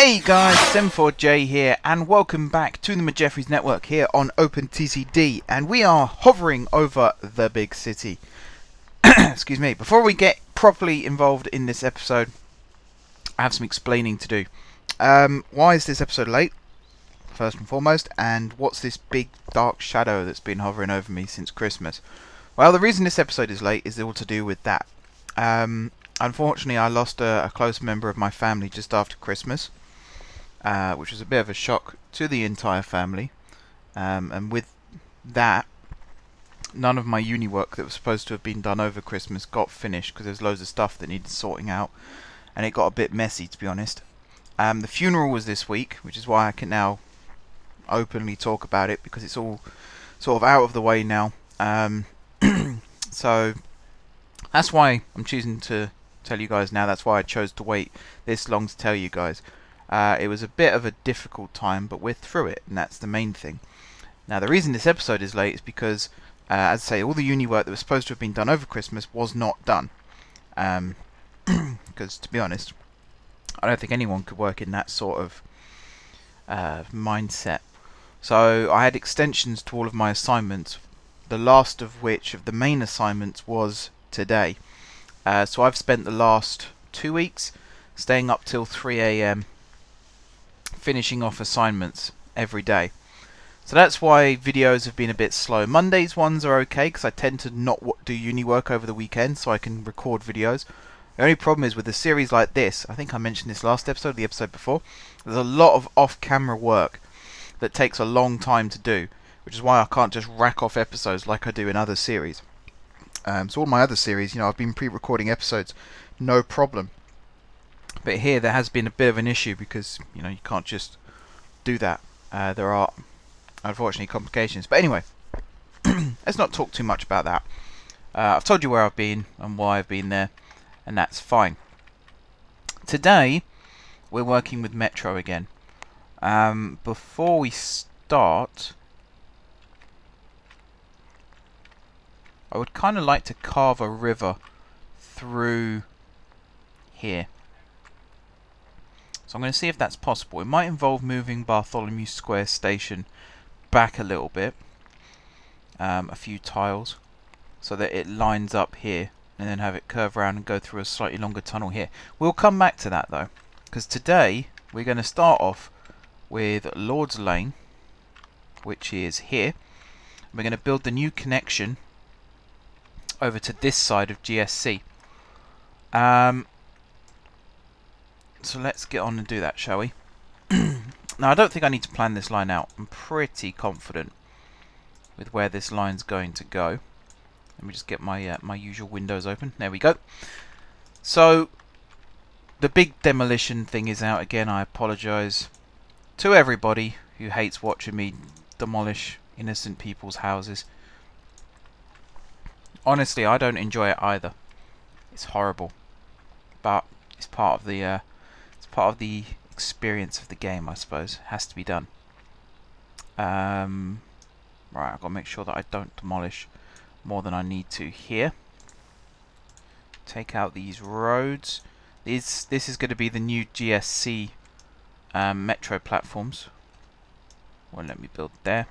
Hey guys, it's M4J here, and welcome back to the Jeffries Network here on OpenTTD, and we are hovering over the big city. Excuse me. Before we get properly involved in this episode, I have some explaining to do. Why is this episode late, first and foremost, and what's this big dark shadow that's been hovering over me since Christmas? Well, the reason this episode is late is all to do with that. Unfortunately, I lost a close member of my family just after Christmas, which was a bit of a shock to the entire family. And with that, none of my uni work that was supposed to have been done over Christmas got finished because there's loads of stuff that needed sorting out, and it got a bit messy, to be honest. The funeral was this week, which is why I can now openly talk about it, because it's all sort of out of the way now. So that's why I'm choosing to tell you guys now. That's why I chose to wait this long to tell you guys. It was a bit of a difficult time, but we're through it, and that's the main thing. Now, the reason this episode is late is because, as I say, all the uni work that was supposed to have been done over Christmas was not done. Because, to be honest, I don't think anyone could work in that sort of mindset. So I had extensions to all of my assignments, the last of which of the main assignments was today. So I've spent the last 2 weeks staying up till 3 AM finishing off assignments every day. So that's why videos have been a bit slow. Mondays ones are okay because I tend to not do uni work over the weekend, so I can record videos. The only problem is with a series like this, I think I mentioned this last episode, the episode before, there's a lot of off-camera work that takes a long time to do, which is why I can't just rack off episodes like I do in other series. So all my other series, I've been pre-recording episodes, no problem. But here there has been a bit of an issue because, you can't just do that. There are, unfortunately, complications. But anyway, let's not talk too much about that. I've told you where I've been and why I've been there, and that's fine. Today, we're working with Metro again. Before we start, I would kind of like to carve a river through here. So I'm going to see if that's possible. It might involve moving Bartholomew Square Station back a little bit, a few tiles, so that it lines up here, and then have it curve around and go through a slightly longer tunnel here. We'll come back to that though, because today we're going to start off with Lord's Lane, which is here. We're going to build the new connection over to this side of GSC. So let's get on and do that, shall we? Now, I don't think I need to plan this line out. I'm pretty confident with where this line's going to go. Let me just get my my usual windows open. There we go. So the big demolition thing is out again. I apologise to everybody who hates watching me demolish innocent people's houses. Honestly, I don't enjoy it either. It's horrible, but it's part of the experience of the game, I suppose. It has to be done. Right, I've got to make sure that I don't demolish more than I need to here. Take out these roads. This is going to be the new GSC metro platforms. Won't let me build there.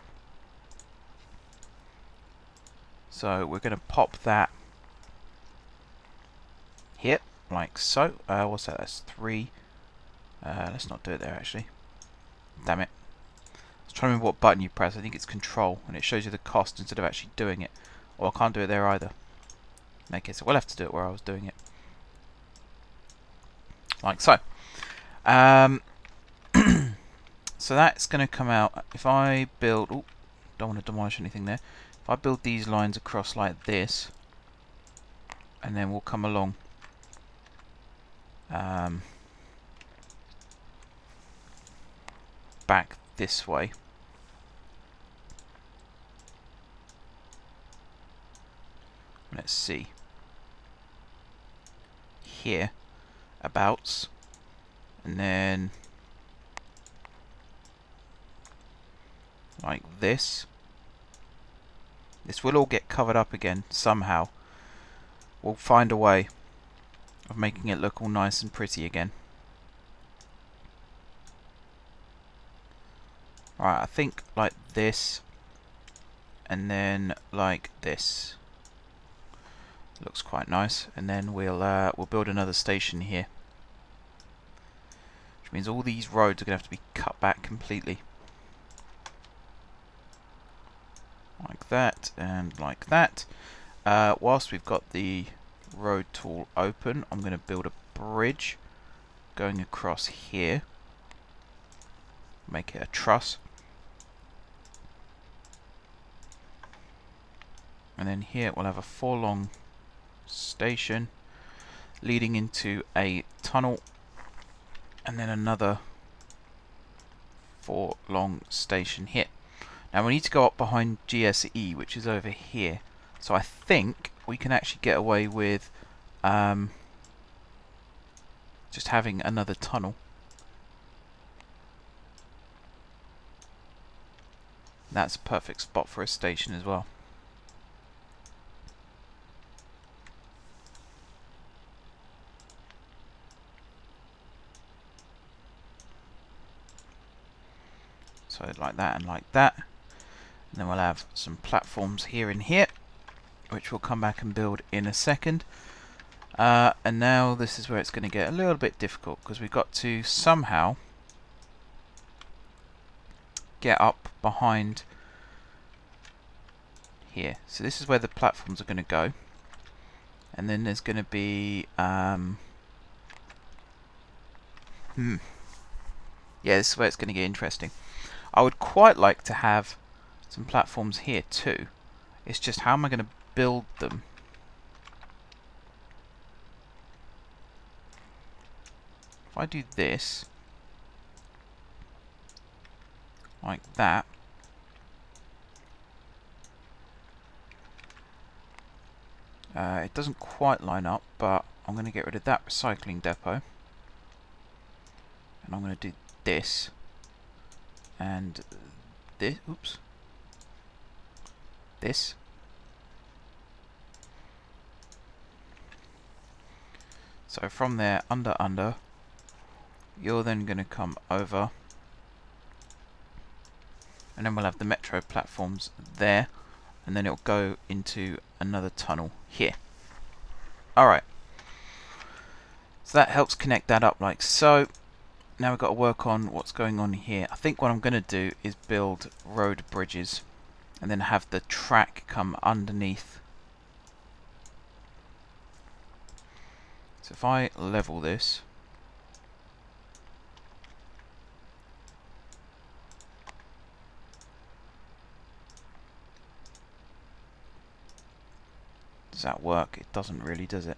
So we're going to pop that here, like so. What's that? That's 3. Let's not do it there, actually. Damn it. I was trying to remember what button you press. I think it's Control, and it shows you the cost instead of actually doing it. Or I can't do it there either. Okay, so we'll have to do it where I was doing it. Like so. So that's going to come out. If I build... Oh, don't want to demolish anything there. If I build these lines across like this, and then we'll come along back this way. Let's see. Here, abouts, and then like this. This will all get covered up again somehow. We'll find a way of making it look all nice and pretty again. Right, I think like this, and then like this. Looks quite nice. And then we'll build another station here, which means all these roads are going to have to be cut back completely, like that and like that. Whilst we've got the road tool open, I'm going to build a bridge going across here. Make it a truss. And then here we'll have a 4-long station leading into a tunnel, and then another 4-long station here. Now we need to go up behind GSE, which is over here. So I think we can actually get away with just having another tunnel. That's a perfect spot for a station as well. So like that and like that. And then we'll have some platforms here and here, which we'll come back and build in a second. And now this is where it's going to get a little bit difficult, because we've got to somehow get up behind here. So this is where the platforms are going to go. And then there's going to be yeah, this is where it's going to get interesting. I would quite like to have some platforms here too. It's just, how am I going to build them? If I do this like that, it doesn't quite line up, but I'm going to get rid of that recycling depot, and I'm going to do this and this. Oops. This. So from there, under, you're then going to come over, and then we'll have the metro platforms there, and then it'll go into another tunnel here. Alright. So that helps connect that up like so. Now we've got to work on what's going on here. I think what I'm going to do is build road bridges, and then have the track come underneath. So if I level this, does that work? It doesn't really, does it?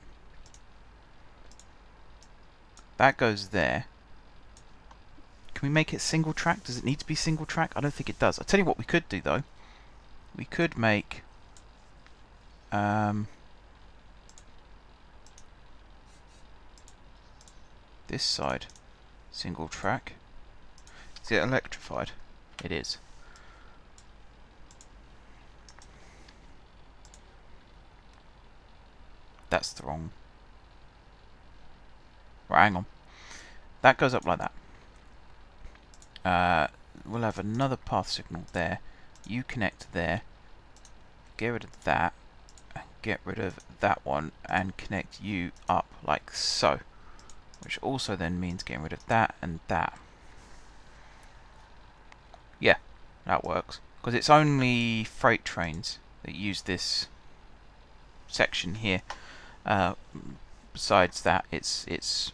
That goes there. Can we make it single track? Does it need to be single track? I don't think it does. I'll tell you what we could do though. We could make this side single track. Is it electrified? It is. That's the wrong. Right, hang on. That goes up like that. We'll have another path signal there. You connect there. Get rid of that. And get rid of that one. And connect you up like so. Which also then means getting rid of that and that. Yeah, that works. Because it's only freight trains that use this section here. Besides that, it's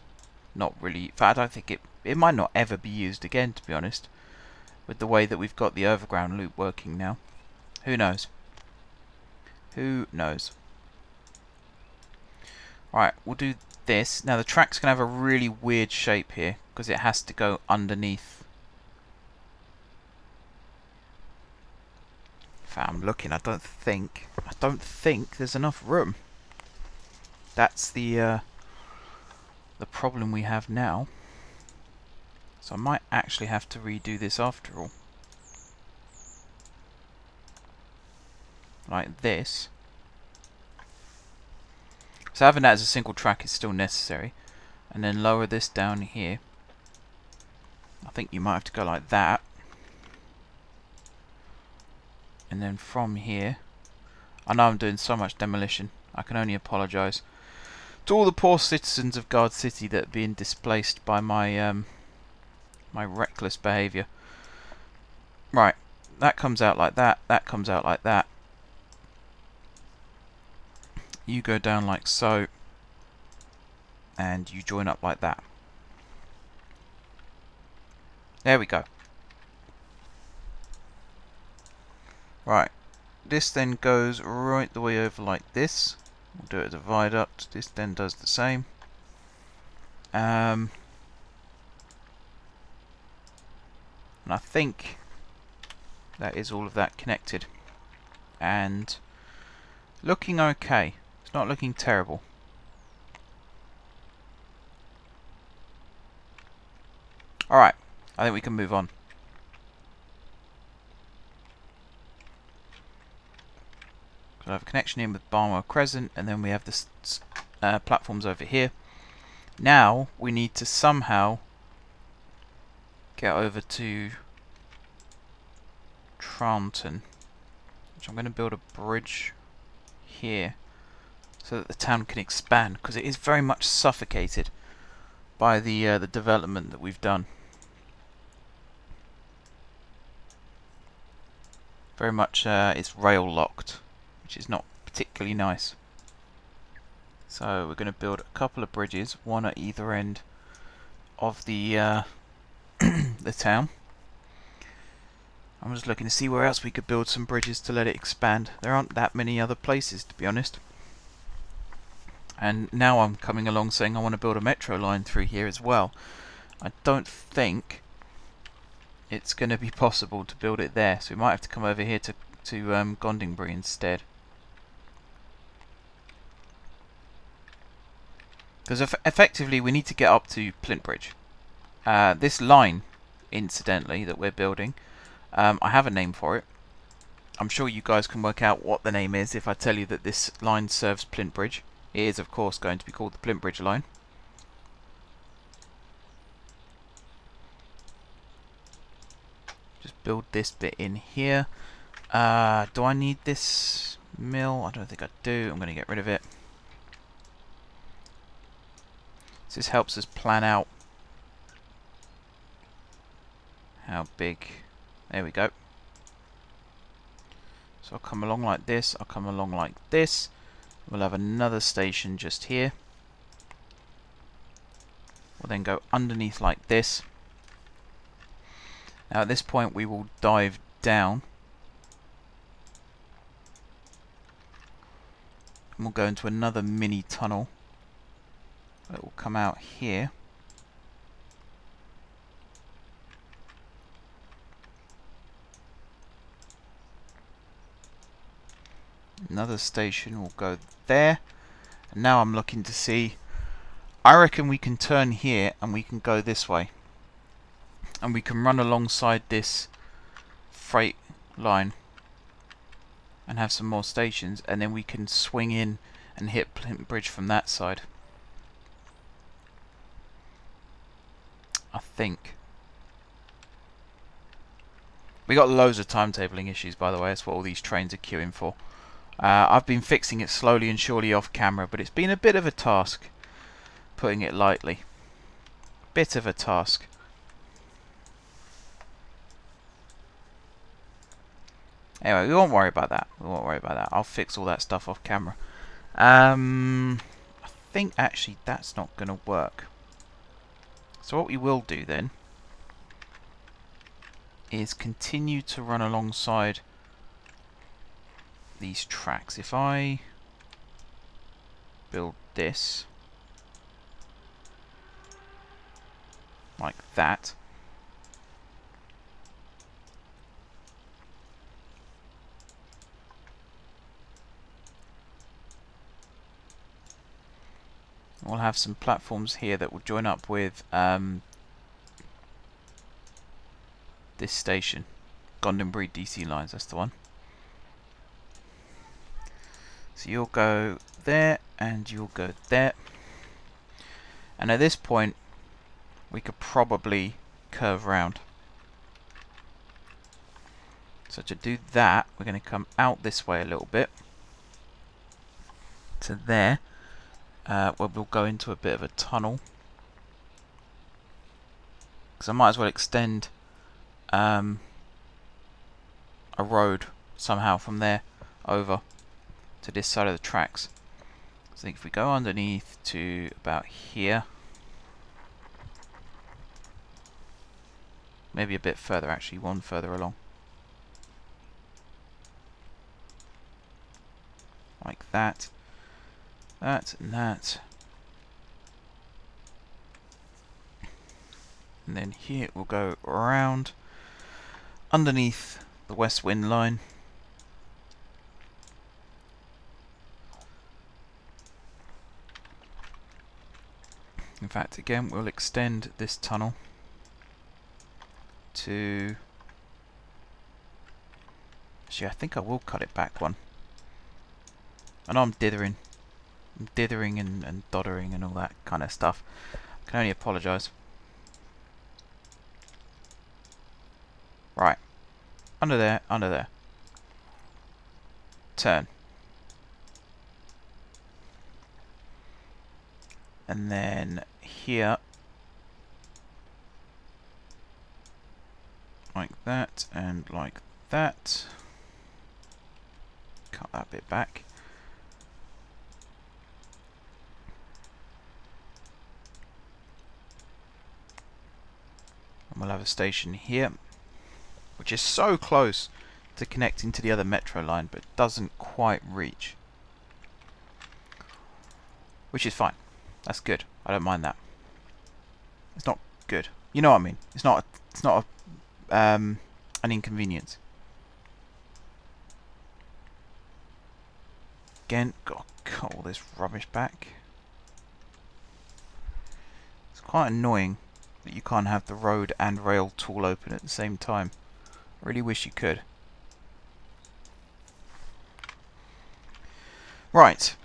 not really. In fact, I don't think it might not ever be used again, to be honest, with the way that we've got the overground loop working now. Who knows? Who knows? Alright, we'll do this. Now the track's going to have a really weird shape here, because it has to go underneath. In fact, I'm looking, I don't think there's enough room. That's the problem we have now. So I might actually have to redo this after all. Like this. So having that as a single track is still necessary. And then lower this down here. I think you might have to go like that. And then from here, I know I'm doing so much demolition, I can only apologise to all the poor citizens of Guard City that are being displaced by my my reckless behaviour. Right, that comes out like that, that comes out like that. You go down like so, and you join up like that. There we go. Right, this then goes right the way over like this. We'll do it as a viaduct. This then does the same. And I think that is all of that connected. And looking okay. It's not looking terrible. Alright, I think we can move on. So I have a connection in with Barnwell Crescent, and then we have the platforms over here. Now we need to somehow get over to Tranton, which I'm going to build a bridge here so that the town can expand, because it is very much suffocated by the development that we've done. Very much it's rail locked, which is not particularly nice. So we're going to build a couple of bridges, one at either end of the the town. I'm just looking to see where else we could build some bridges to let it expand. There aren't that many other places, to be honest. And now I'm coming along saying I want to build a metro line through here as well. I don't think it's going to be possible to build it there, so we might have to come over here to Gondingbury instead. Because effectively we need to get up to Plintbridge. This line, incidentally, that we're building, I have a name for it. I'm sure you guys can work out what the name is if I tell you that this line serves Plintbridge. It is, of course, going to be called the Plintbridge line. Just build this bit in here. Do I need this mill? I don't think I do. I'm going to get rid of it. So this helps us plan out how big. There we go. So I'll come along like this. I'll come along like this. We'll have another station just here. We'll then go underneath like this. Now at this point we will dive down. And we'll go into another mini tunnel that will come out here. Another station will go there. And now I'm looking to see, I reckon we can turn here and we can go this way. And we can run alongside this freight line and have some more stations, and then we can swing in and hit Plintbridge from that side. I think. We got loads of timetabling issues, by the way. That's what all these trains are queuing for. I've been fixing it slowly and surely off camera, but it's been a bit of a task, putting it lightly. Bit of a task. Anyway, we won't worry about that. We won't worry about that. I'll fix all that stuff off camera. I think actually that's not going to work. So what we will do then is continue to run alongside these tracks. If I build this like that, we'll have some platforms here that will join up with this station. Gondingbury DC lines, that's the one. So you'll go there and you'll go there. And at this point we could probably curve round. So to do that, we're going to come out this way a little bit to there, where we'll go into a bit of a tunnel. Because I might as well extend a road somehow from there over to this side of the tracks. So I think if we go underneath to about here, maybe a bit further actually, one further along. Like that, that and that. And then here we'll go around underneath the west wind line. In fact, again, we'll extend this tunnel to... Actually, I think I will cut it back one. I know I'm dithering. I'm dithering and doddering and all that kind of stuff. I can only apologise. Right. Under there, under there. Turn. And then here. Like that and like that. Cut that bit back. And we'll have a station here, which is so close to connecting to the other metro line, but doesn't quite reach. Which is fine. That's good. I don't mind that. It's not good. You know what I mean? It's not an inconvenience. Again, gotta cut all this rubbish back. It's quite annoying that you can't have the road and rail tool open at the same time. I really wish you could. Right.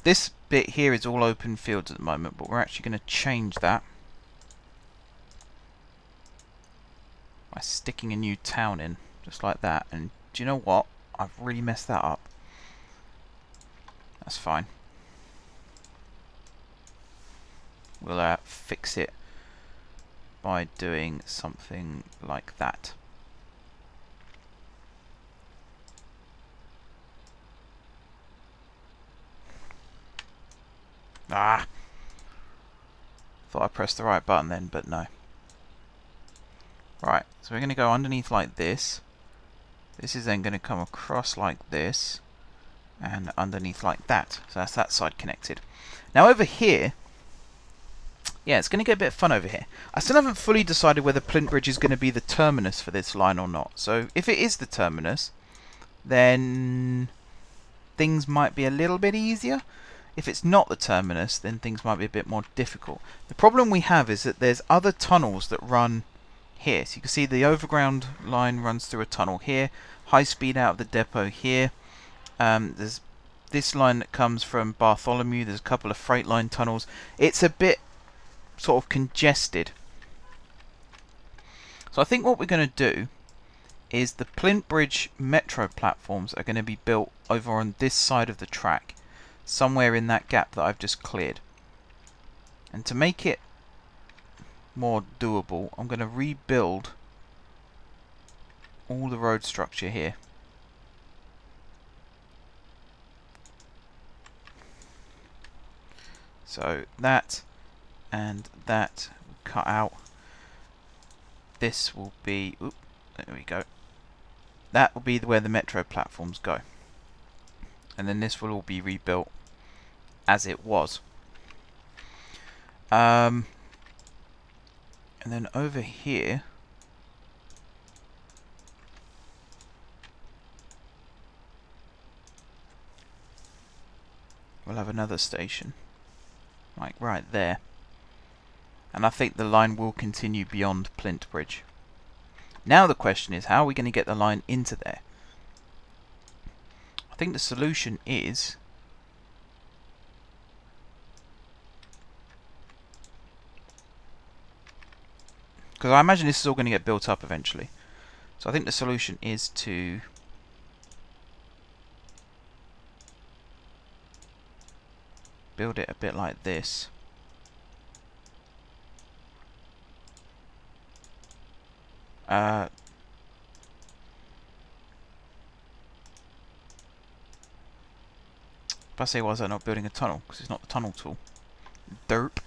This bit here is all open fields at the moment, but we're actually going to change that by sticking a new town in, just like that. And do you know what? I've really messed that up. That's fine. We'll fix it by doing something like that. Ah! Thought I pressed the right button then, but no. Right, so we're going to go underneath like this. This is then going to come across like this, and underneath like that. So that's that side connected. Now over here, yeah, it's going to get a bit of fun over here. I still haven't fully decided whether Plintbridge is going to be the terminus for this line or not. So if it is the terminus, then things might be a little bit easier. If it's not the terminus, then things might be a bit more difficult. The problem we have is that there's other tunnels that run here. So you can see the overground line runs through a tunnel here, high speed out of the depot here. There's this line that comes from Bartholomew. There's a couple of freight line tunnels. It's a bit sort of congested. So I think what we're going to do is the Plintbridge metro platforms are going to be built over on this side of the track, somewhere in that gap that I've just cleared. And to make it more doable, I'm going to rebuild all the road structure here. So that and that cut out. This will be, oop, there we go. That will be where the metro platforms go. And then this will all be rebuilt as it was. And then over here, we'll have another station, like right there. And I think the line will continue beyond Plintbridge. Now the question is, how are we going to get the line into there? I think the solution is because I imagine this is all going to get built up eventually. So I think the solution is to build it a bit like this. If I say, why is that not building a tunnel? Because it's not the tunnel tool. Derp.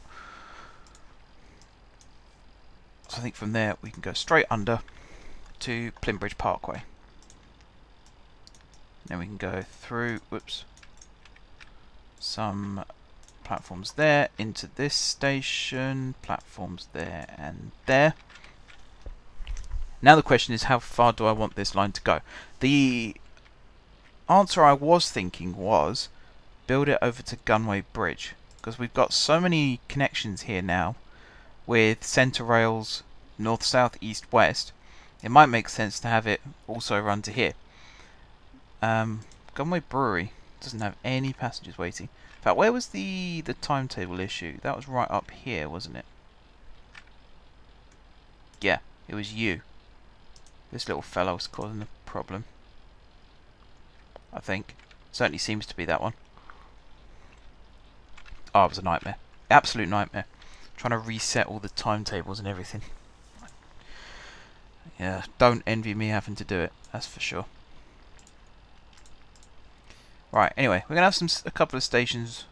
So I think from there we can go straight under to Plintbridge Parkway. Then we can go through, whoops, some platforms there into this station, platforms there and there. Now the question is, how far do I want this line to go? The answer I was thinking was build it over to Gunway Bridge, because we've got so many connections here now with centre rails, north, south, east, west. It might make sense to have it also run to here. Gunway Brewery doesn't have any passengers waiting. In fact, where was the timetable issue? That was right up here, wasn't it? Yeah, it was you. This little fellow was causing the problem, I think. Certainly seems to be that one. Oh, it was a nightmare. Absolute nightmare. Trying to reset all the timetables and everything. Yeah, don't envy me having to do it, that's for sure. Right, anyway, we're going to have a couple of stations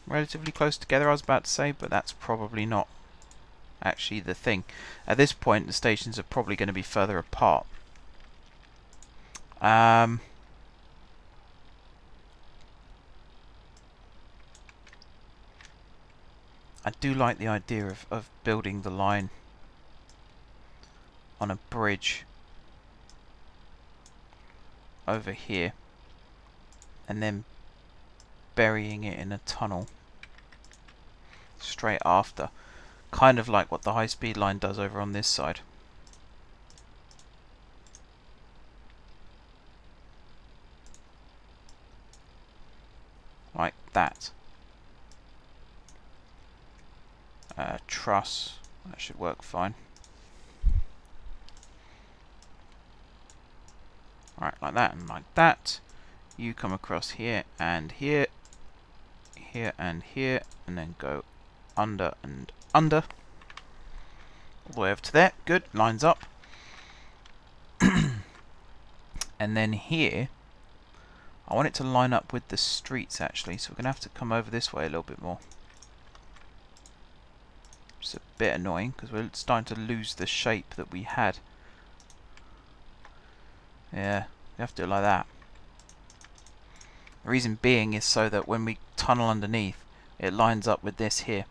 relatively close together, I was about to say, but that's probably not actually the thing. At this point, the stations are probably going to be further apart. I do like the idea of building the line on a bridge over here and then burying it in a tunnel straight after, kind of like what the high-speed line does over on this side. Like that. Truss, that should work fine. Alright, like that and like that. You come across here and here, here and here, and then go under and under. All the way over to there. Good, lines up. And then here, I want it to line up with the streets actually, so we're going to have to come over this way a little bit more. It's a bit annoying because we're starting to lose the shape that we had. Yeah, we have to do it like that. The reason being is so that when we tunnel underneath, it lines up with this here.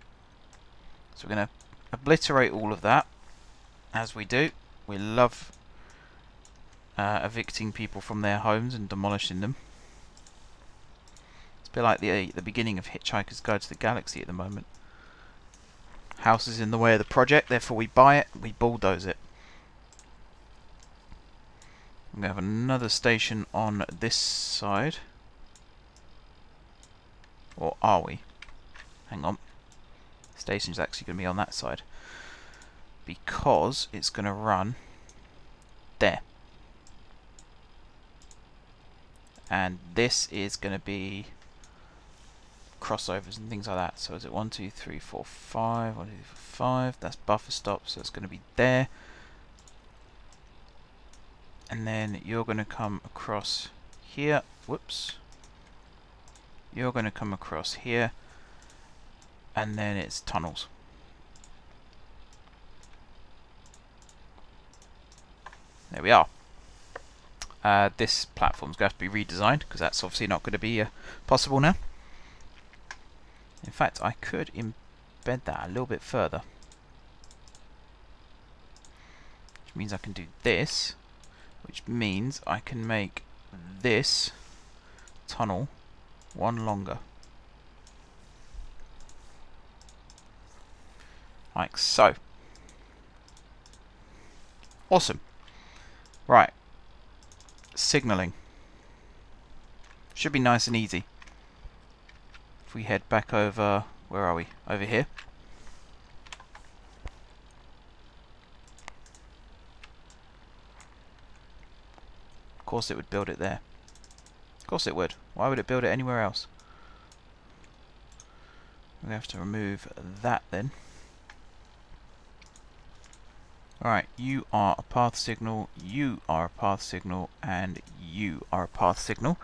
So we're going to obliterate all of that, as we do. We love evicting people from their homes and demolishing them. It's a bit like the beginning of Hitchhiker's Guide to the Galaxy at the moment. House is in the way of the project, therefore we buy it, we bulldoze it. We have another station on this side. Or are we? Hang on. The station's actually going to be on that side. Because it's going to run there. And this is going to be crossovers and things like that. So is it 1, 2, 3, 4, 5? 1, 2, 3, 4, 5. That's buffer stop, so it's going to be there. And then you're going to come across here. Whoops. You're going to come across here. And then it's tunnels. There we are. This platform's going to have to be redesigned because that's obviously not going to be possible now. In fact, I could embed that a little bit further. Which means I can do this. Which means I can make this tunnel one longer. Like so. Awesome. Right. Signalling. Should be nice and easy. If we head back over, where are we? Over here. course it would build it there. Of course it would. Why would it build it anywhere else? We have to remove that then. Alright, you are a path signal, you are a path signal, and you are a path signal.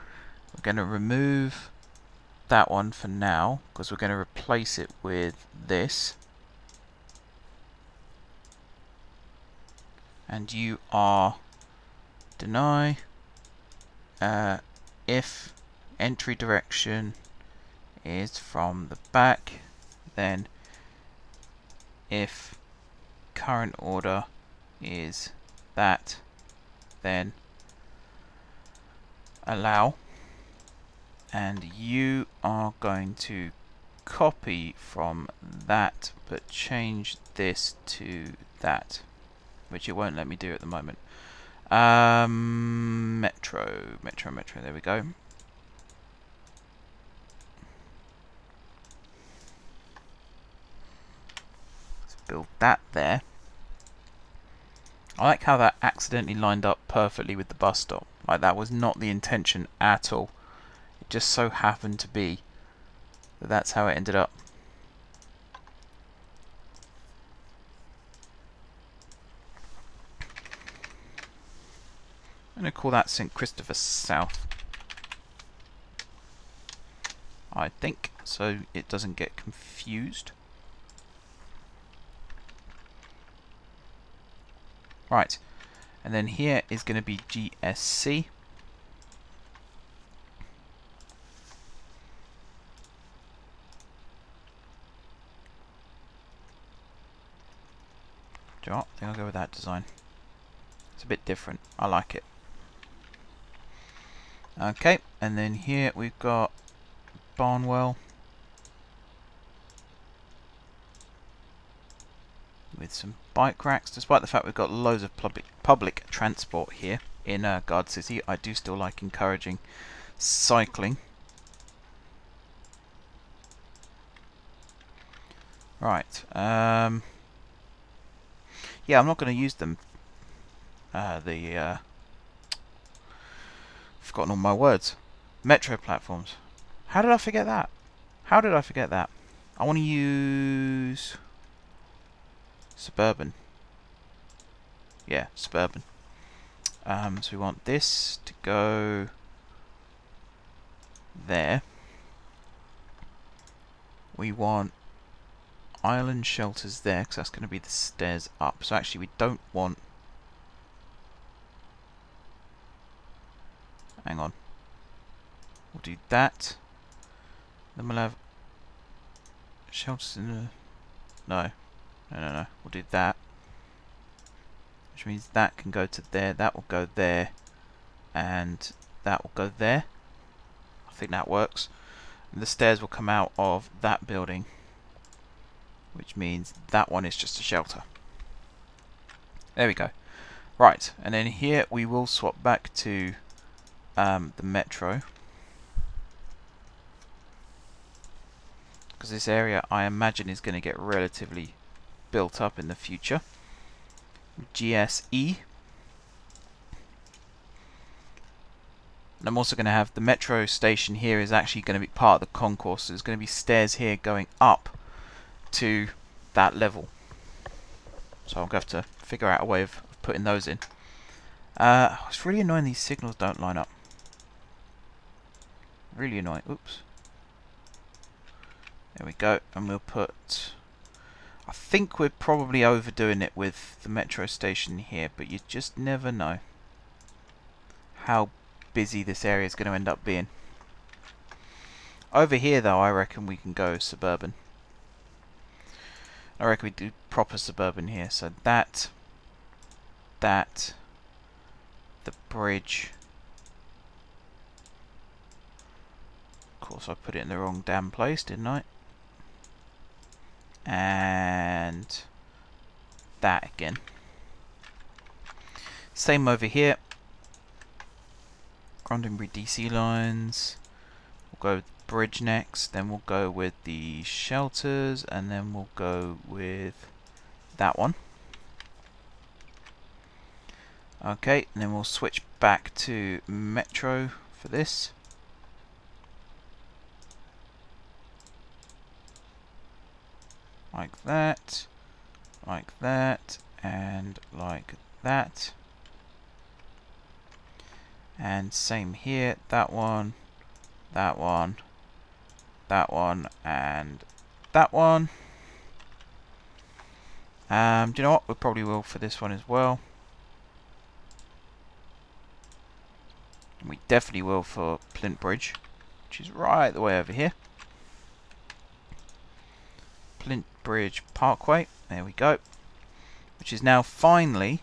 We're going to remove that one for now, because we're going to replace it with this. And you are deny if entry direction is from the back, then if current order is that, then allow. And you are going to copy from that but change this to that, which it won't let me do at the moment. Metro, there we go. Let's build that there. I like how that accidentally lined up perfectly with the bus stop. Like, that was not the intention at all. It just so happened to be that that's how it ended up. I'm going to call that St. Christopher South, I think, so it doesn't get confused. Right, and then here is going to be GSC. Do you know what? I think I'll go with that design. It's a bit different. I like it. Okay, and then here we've got Barnwell with some bike racks. Despite the fact we've got loads of public transport here in Guard City, I do still like encouraging cycling. Right. Yeah, I'm not going to use them. Forgotten all my words. Metro platforms. How did I forget that? How did I forget that? I want to use Suburban. Yeah, Suburban. So we want this to go there. We want island shelters there, because that's going to be the stairs up. So actually we don't want... Hang on. We'll do that. Then we'll have shelters in the... No. We'll do that. Which means that can go to there, that will go there, and that will go there. I think that works. And the stairs will come out of that building, which means that one is just a shelter. There we go. Right, and then here we will swap back to the metro, because this area I imagine is going to get relatively built up in the future. GSE. And I'm also going to have the metro station here is actually going to be part of the concourse. So there's going to be stairs here going up to that level. So I'm going to have to figure out a way of putting those in. It's really annoying these signals don't line up. Really annoying. Oops. There we go. And we'll put... I think we're probably overdoing it with the metro station here, but you just never know how busy this area is going to end up being. Over here though, I reckon we can go Suburban. I reckon we do proper Suburban here. So that, the bridge. Of course I put it in the wrong damn place, didn't I? And that again. Same over here. Grundonbury DC lines. We'll go with the bridge next, then we'll go with the shelters, and then we'll go with that one. Okay, and then we'll switch back to Metro for this. Like that, and like that. And same here, that one, that one, that one, and that one. Do you know what? We probably will for this one as well. And we definitely will for Plintbridge, which is right the way over here. Plintbridge Parkway, there we go. Which is now finally,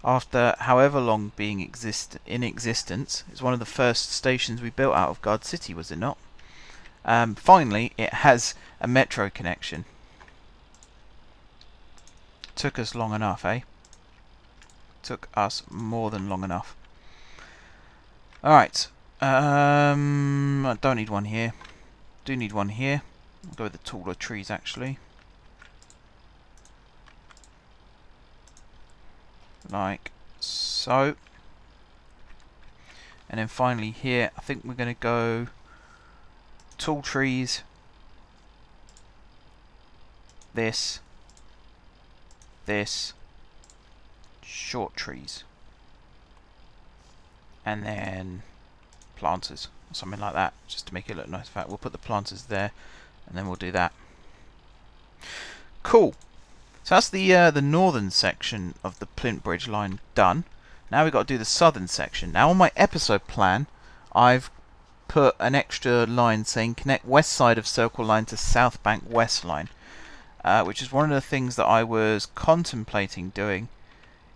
after however long being in existence, it's one of the first stations we built out of Guard City, was it not? Finally, it has a metro connection. Took us long enough, eh? Took us more than long enough. Alright. I don't need one here. Do need one here. I'll go with the taller trees, actually. Like so. And then finally here, I think we're going to go tall trees. This. Short trees. And then planters, or something like that, just to make it look nice. In fact, we'll put the planters there, and then we'll do that. Cool. So that's the northern section of the Plintbridge line done. Now we've got to do the southern section. Now on my episode plan, I've put an extra line saying connect west side of Circle Line to South Bank West Line, which is one of the things that I was contemplating doing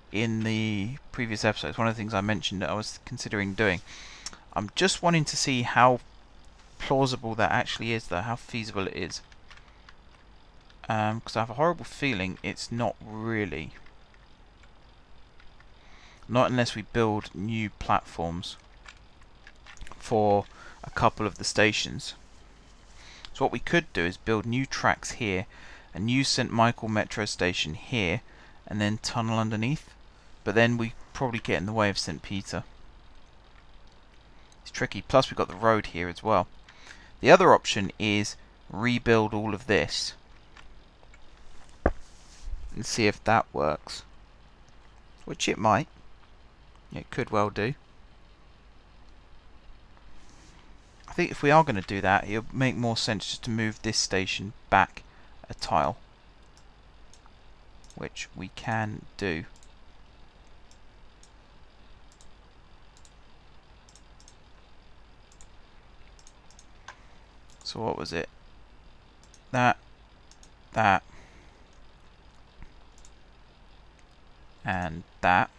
in the previous episodes. One of the things I mentioned that I was considering doing. I'm just wanting to see how plausible that actually is, though, how feasible it is. Because I have a horrible feeling it's not really. Not unless we build new platforms for a couple of the stations. So what we could do is build new tracks here, a new St. Michael Metro station here, and then tunnel underneath. But then we probably get in the way of St. Peter. It's tricky. Plus we've got the road here as well. The other option is rebuild all of this and see if that works. Which it might. It could well do. I think if we are going to do that, it'll make more sense just to move this station back a tile. Which we can do. So what was it? That, and that.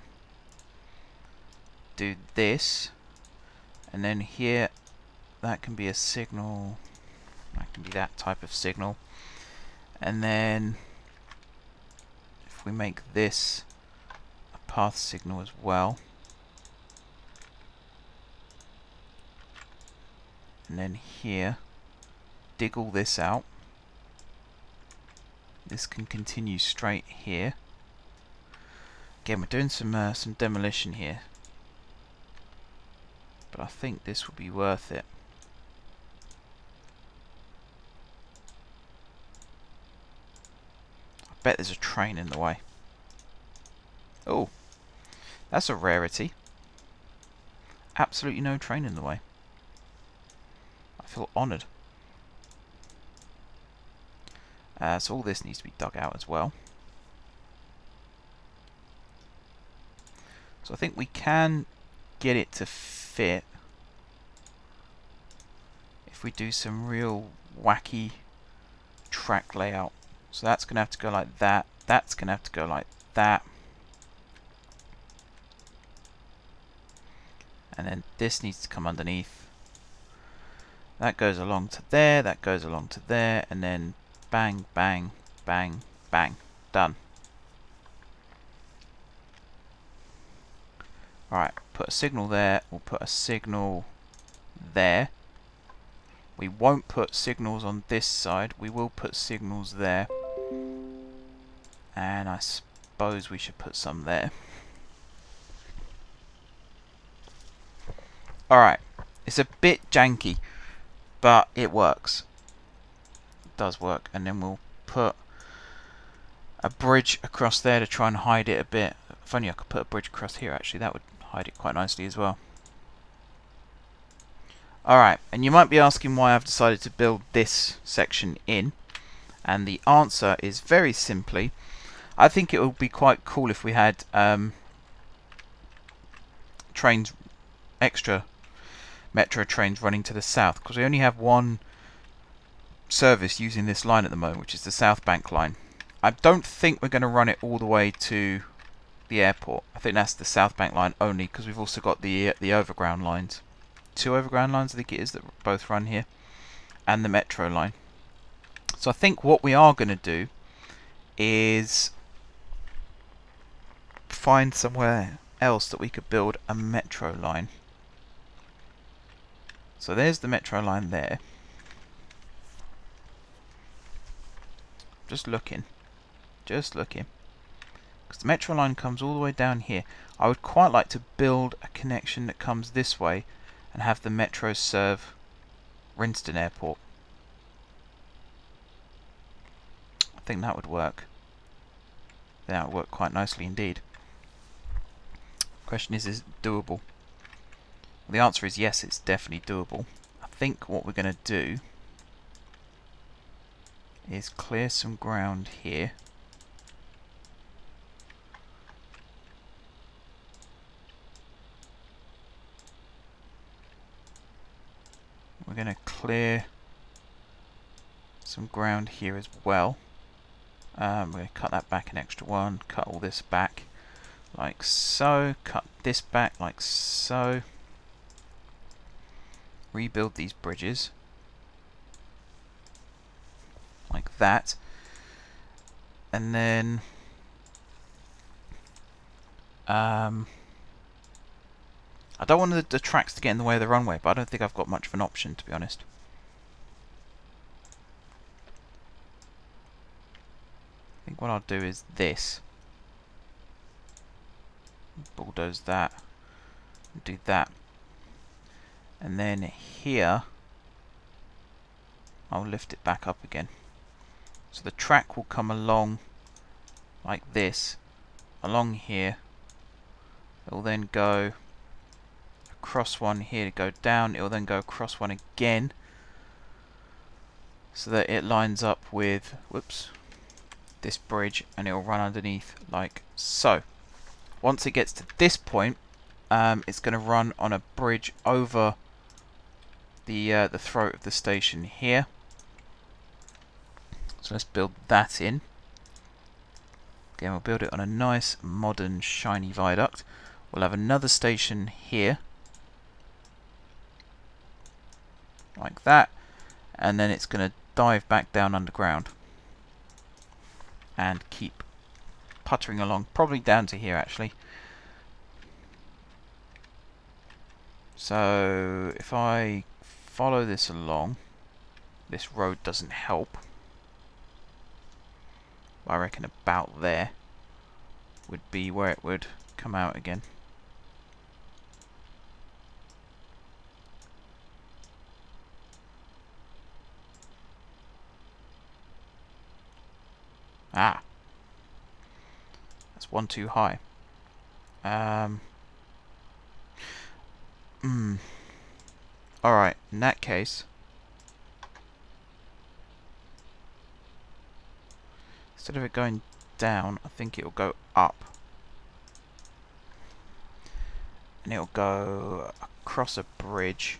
Do this, and then here, that can be a signal. That can be that type of signal. And then, if we make this a path signal as well. And then here, dig all this out. This can continue straight here. Again, we're doing some demolition here, but I think this will be worth it. I bet there's a train in the way. Oh, that's a rarity. Absolutely no train in the way. I feel honoured. So all this needs to be dug out as well. So I think we can get it to fit if we do some real wacky track layout. So that's going to have to go like that. That's going to have to go like that. And then this needs to come underneath. That goes along to there. That goes along to there. And then bang, bang, bang, bang. Done. Alright, put a signal there. We'll put a signal there. We won't put signals on this side. We will put signals there. And I suppose we should put some there. Alright, it's a bit janky, but it works. It does work. And then we'll put a bridge across there to try and hide it a bit. If only I could put a bridge across here, actually, that would hide it quite nicely as well. Alright, and you might be asking why I've decided to build this section in, and the answer is very simply, I think it would be quite cool if we had trains, extra metro trains running to the south, because we only have one service using this line at the moment, which is the South Bank line. I don't think we're going to run it all the way to the airport. I think that's the South Bank line only, because we've also got the overground lines. 2 overground lines, I think it is, that both run here, and the metro line. So I think what we are going to do is find somewhere else that we could build a metro line. So there's the metro line there. Just looking, because the metro line comes all the way down here. I would quite like to build a connection that comes this way and have the metro serve Rinston Airport. I think that would work. That would work quite nicely indeed. Question is it doable? Well, the answer is yes, it's definitely doable. I think what we're going to do is clear some ground here. We're going to clear some ground here as well. We're going to cut that back an extra one, cut all this back like so, cut this back like so, rebuild these bridges like that, and then I don't want the tracks to get in the way of the runway, but I don't think I've got much of an option, to be honest. I think what I'll do is this. Bulldoze that, do that, and then here I'll lift it back up again. So the track will come along like this, along here. It will then go across one here to go down. It will then go across one again, so that it lines up with, whoops, this bridge, and it will run underneath like so. Once it gets to this point, it's going to run on a bridge over the throat of the station here. So let's build that in. Again, we'll build it on a nice, modern, shiny viaduct. We'll have another station here, like that, and then it's going to dive back down underground and keep puttering along, probably down to here actually. So if I follow this along, this road doesn't help. I reckon about there would be where it would come out again. Ah, that's one too high. Alright, in that case, instead of it going down, I think it will go up. And it will go across a bridge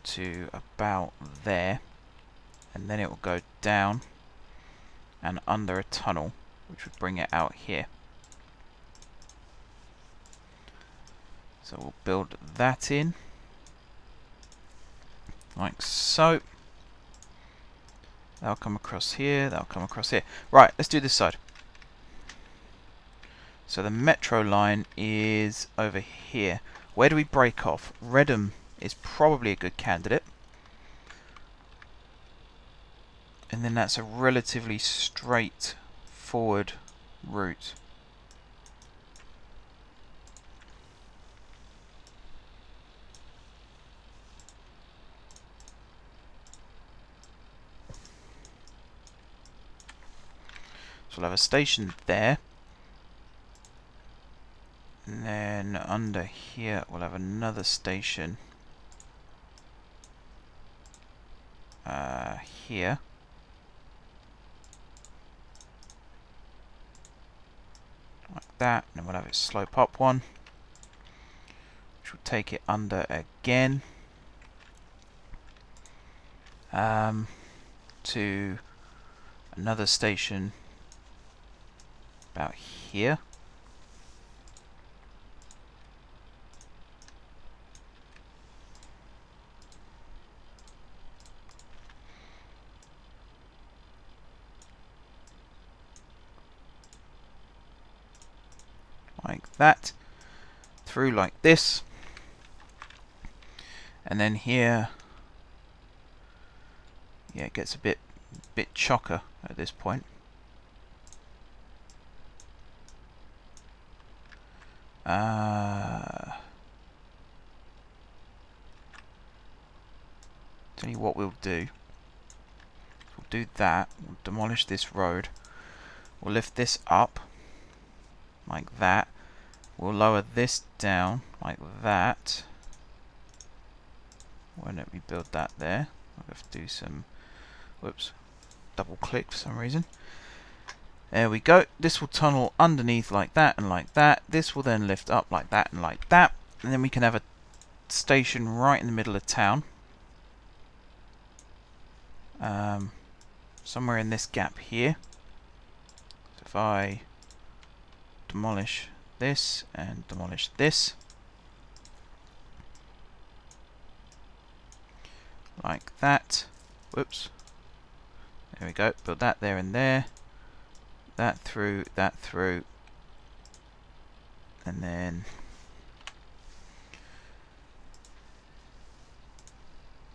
to about there. And then it will go down and under a tunnel, which would bring it out here. So we'll build that in, like so. That'll come across here, that'll come across here. Right, let's do this side. So the metro line is over here. Where do we break off? Radeon is probably a good candidate. And then that's a relatively straightforward route. So we'll have a station there. And then under here we'll have another station here. Like that. And then we'll have it slope up one, which will take it under again. To another station about here. Like that, through like this, and then here, yeah, it gets a bit chocker at this point. Tell you what we'll do. We'll do that. We'll demolish this road. We'll lift this up like that. We'll lower this down like that. Why don't we build that there? I'll have to do some, whoops, double click for some reason. There we go. This will tunnel underneath like that and like that. This will then lift up like that and like that. And then we can have a station right in the middle of town. Somewhere in this gap here. So if I demolish this and demolish this, like that. Whoops. There we go. Build that there and there. That through, and then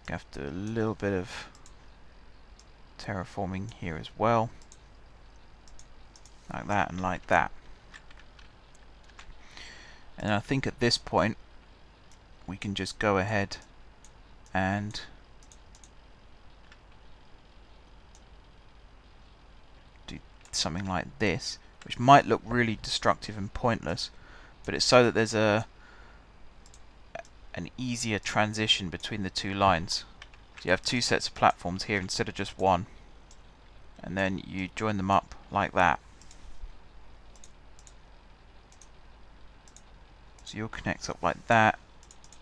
have to do a little bit of terraforming here as well, like that and like that. And I think at this point we can just go ahead and do something like this, which might look really destructive and pointless, but it's so that there's an easier transition between the two lines. So you have two sets of platforms here instead of just one, and then you join them up like that. So you'll connect up like that,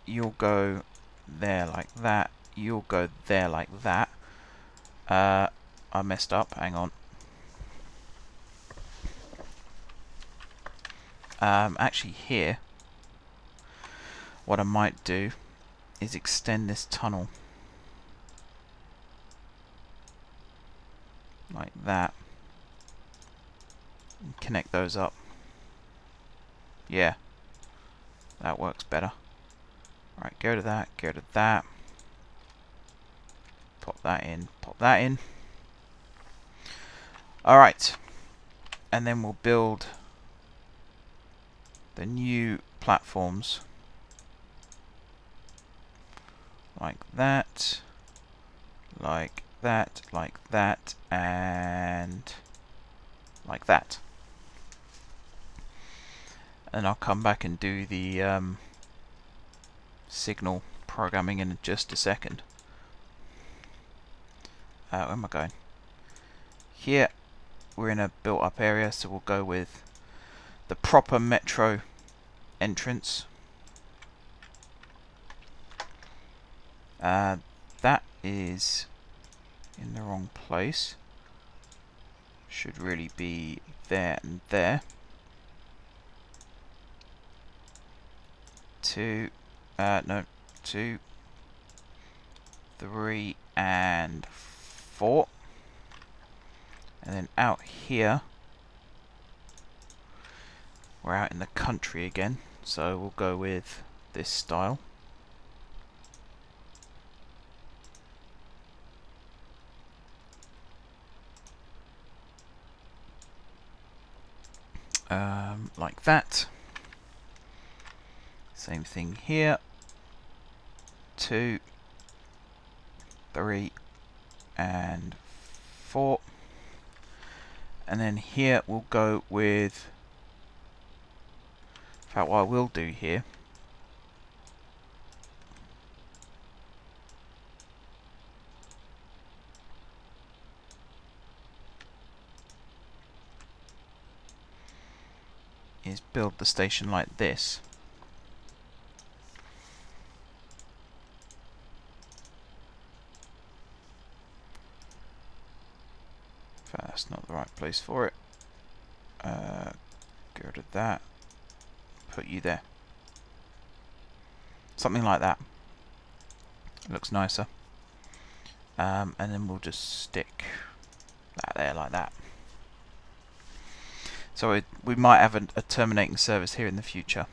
you'll go there like that, you'll go there like that. I messed up, hang on. Actually here, what I might do is extend this tunnel like that and connect those up. Yeah, that works better. Alright, go to that, pop that in, Alright, and then we'll build the new platforms like that, and like that. And I'll come back and do the signal programming in just a second. Where am I going? Here we're in a built up area, so we'll go with the proper metro entrance. That is in the wrong place. Should really be there and there. 2, 3 and 4. And then out here, we're out in the country again, so we'll go with this style. Like that. Same thing here. 2, 3 and 4. And then here we'll go with, in fact, what I will do here is build the station like this. In fact, that's not the right place for it. Get rid of that. Put you there. Something like that. Looks nicer. And then we'll just stick that there like that. So we might have a terminating service here in the future.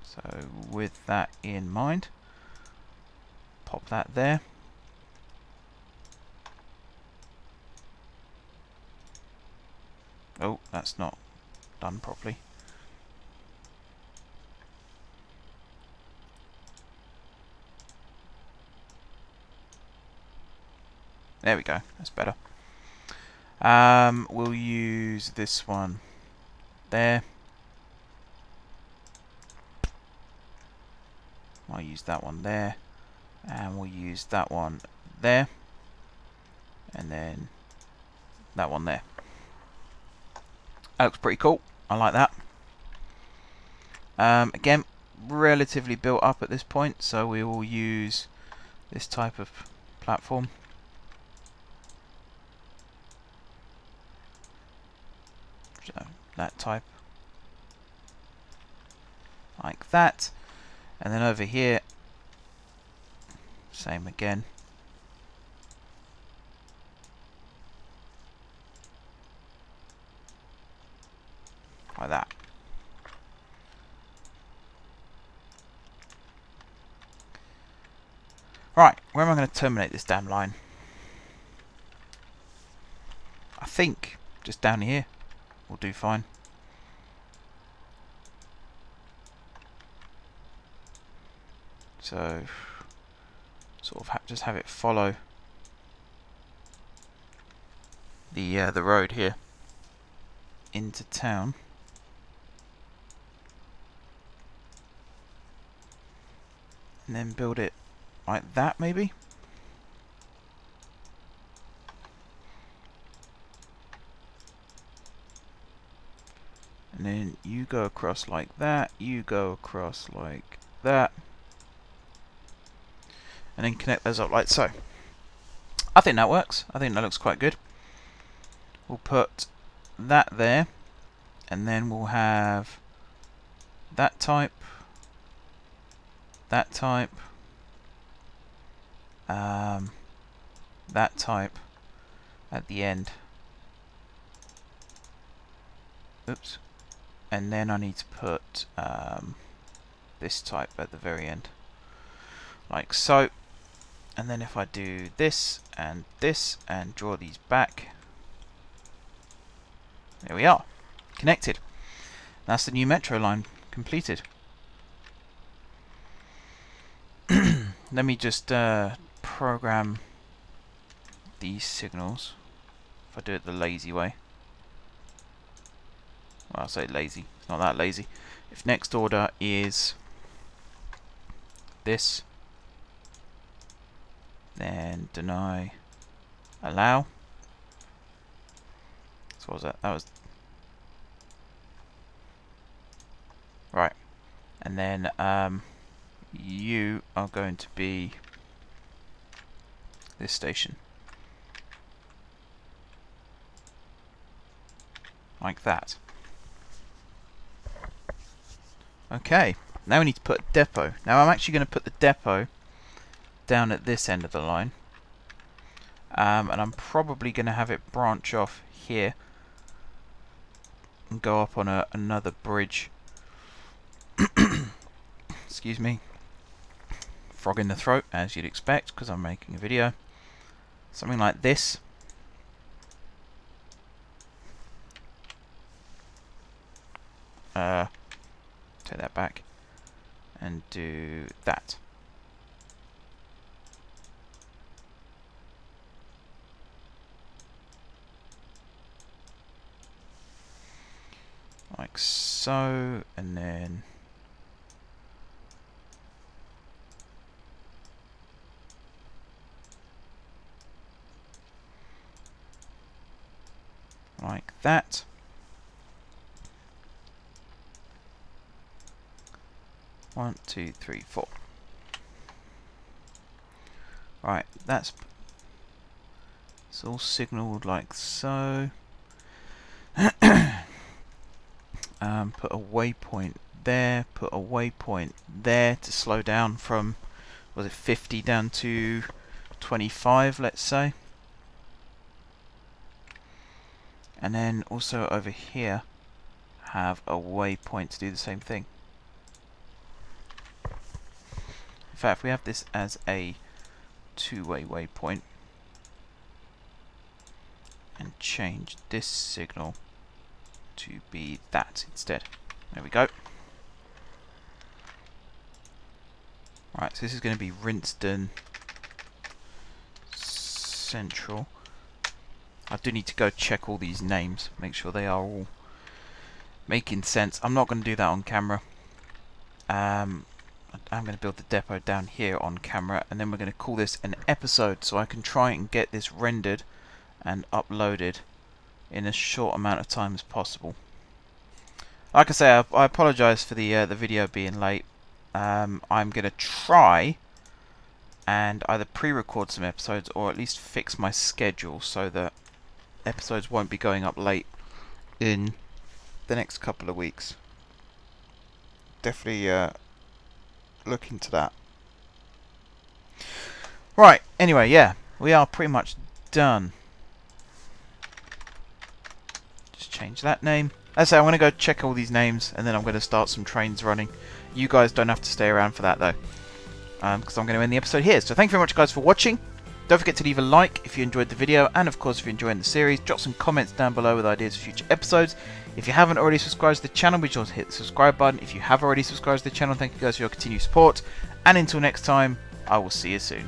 So with that in mind, pop that there. Oh, that's not done properly. There we go, that's better. We'll use this one there. I'll use that one there. And we'll use that one there. And then that one there. That looks pretty cool. I like that. Again, relatively built up at this point, so we will use this type of platform. So that type. Like that. And then over here, same again. Like that. Right, where am I going to terminate this damn line? I think just down here will do fine. So sort of just have it follow the road here into town. And then build it like that, maybe? And then you go across like that, you go across like that. And then connect those up like so. I think that works. I think that looks quite good. We'll put that there. And then we'll have that type. That type. That type at the end. Oops. And then I need to put this type at the very end. Like so. And then if I do this and draw these back. There we are. Connected. That's the new metro line completed. Let me just program these signals. If I do it the lazy way. Well, I'll say lazy. It's not that lazy. If next order is this, then deny allow. So what was that? That was right. And then you are going to be this station. Like that. Okay, now we need to put a depot. Now I'm actually going to put the depot down at this end of the line. And I'm probably going to have it branch off here and go up on another bridge. Excuse me. Frog in the throat, as you'd expect, because I'm making a video. Something like this. Take that back and do that. like so, and then like that. One, two, three, four. Right, that's it's all signaled like so. Put a waypoint there, put a waypoint there to slow down from, was it 50 down to 25, let's say. And then also over here have a waypoint to do the same thing. In fact, if we have this as a two-way waypoint and change this signal to be that instead. There we go. Right, so this is going to be Rinston Central. I do need to go check all these names, make sure they are all making sense. I'm not going to do that on camera. I'm going to build the depot down here on camera, and then we're going to call this an episode so I can try and get this rendered and uploaded in as short amount of time as possible. Like I say, I apologise for the video being late. I'm going to try and either pre-record some episodes or at least fix my schedule so that episodes won't be going up late in the next couple of weeks. Definitely look into that. Right, anyway, yeah, we are pretty much done. Just change that name. As I say, I'm going to go check all these names and then I'm going to start some trains running. You guys don't have to stay around for that though, because I'm going to end the episode here. So thank you very much guys for watching. Don't forget to leave a like if you enjoyed the video, and of course if you're enjoying the series, drop some comments down below with ideas for future episodes. If you haven't already subscribed to the channel, be sure to hit the subscribe button. If you have already subscribed to the channel, thank you guys for your continued support, and until next time, I will see you soon.